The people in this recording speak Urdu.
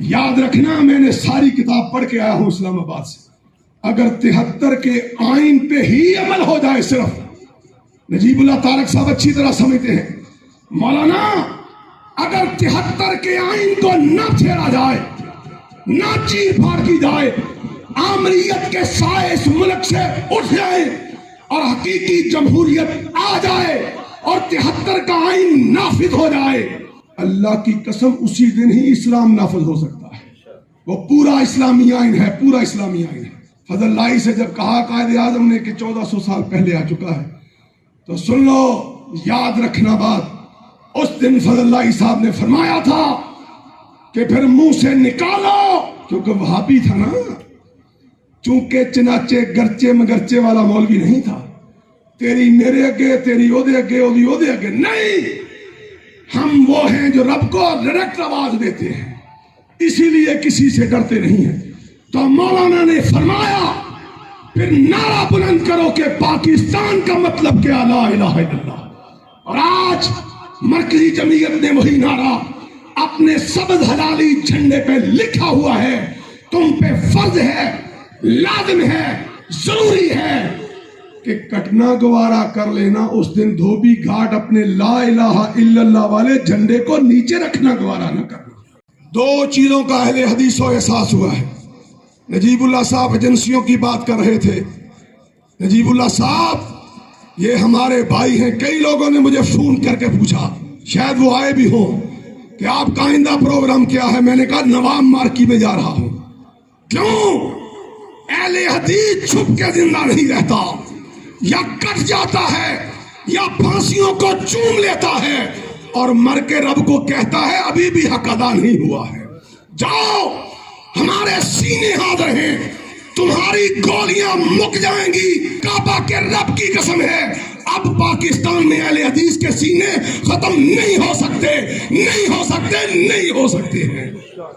یاد رکھنا میں نے ساری کتاب پڑھ کے آیا ہوں اسلام آباد سے. اگر 73 کے آئین پہ ہی عمل ہو جائے, صرف نجیب اللہ طارق صاحب اچھی طرح سمجھتے ہیں, مولانا اگر 73 کے آئین کو نہ چھیڑا جائے, نہ چیر پھاڑ کی جائے, آمریت کے سائے اس ملک سے اٹھ جائے اور حقیقی جمہوریت آ جائے اور 73 کا آئین نافذ ہو جائے, اللہ کی قسم اسی دن ہی اسلام نافذ ہو سکتا ہے. وہ پورا اسلامی آئین ہے, پورا اسلامی آئین ہے. فضل اللہ سے جب کہا قائد اعظم نے کہ 1400 سال پہلے آ چکا ہے, تو سن لو, یاد رکھنا بات. اس دن فضل اللہ صاحب نے فرمایا تھا کہ پھر منہ سے نکالو, کیونکہ وہابی تھا نا, چونکہ چنانچہ گرچے مگرچے والا مولوی نہیں تھا, تیری میرے اگے, تیری اودے اگے, اودی اودے اگے نہیں. ہم وہ ہیں جو رب کو ڈائریکٹ آواز دیتے ہیں, اسی لیے کسی سے ڈرتے نہیں ہیں. تو مولانا نے فرمایا پھر نعرہ بلند کرو کہ پاکستان کا مطلب کیا, لا الہ الا اللہ. اور آج مرکزی جمعیت نے وہی نعرہ اپنے سبز حلالی جھنڈے پہ لکھا ہوا ہے. تم پہ فرض ہے, لازم ہے, ضروری ہے کہ کٹنا گوارا کر لینا. اس دن دھوبی گھاٹ اپنے لا الہ الا اللہ والے جھنڈے کو نیچے رکھنا گوارا نہ کرنا. دو چیزوں کا اہل حدیث کو احساس ہوا ہے. نجیب اللہ صاحب ایجنسیوں کی بات کر رہے تھے. نجیب اللہ صاحب یہ ہمارے بھائی ہیں. کئی لوگوں نے مجھے فون کر کے پوچھا, شاید وہ آئے بھی ہوں, کہ آپ کا آئندہ پروگرام کیا ہے. میں نے کہا نوام مارکی میں جا رہا ہوں. کیوں؟ اہل حدیث چھپ کے زندہ نہیں رہتا, یا کٹ جاتا ہے یا پھانسیوں کو چوم لیتا ہے اور مر کے رب کو کہتا ہے ابھی بھی حق ادا نہیں ہوا ہے. جاؤ, ہمارے سینے حاضر ہیں, تمہاری گولیاں مک جائیں گی. کعبہ کے رب کی قسم ہے, اب پاکستان میں اہل حدیث کے سینے ختم نہیں ہو سکتے, نہیں ہو سکتے, نہیں ہو سکتے ہیں.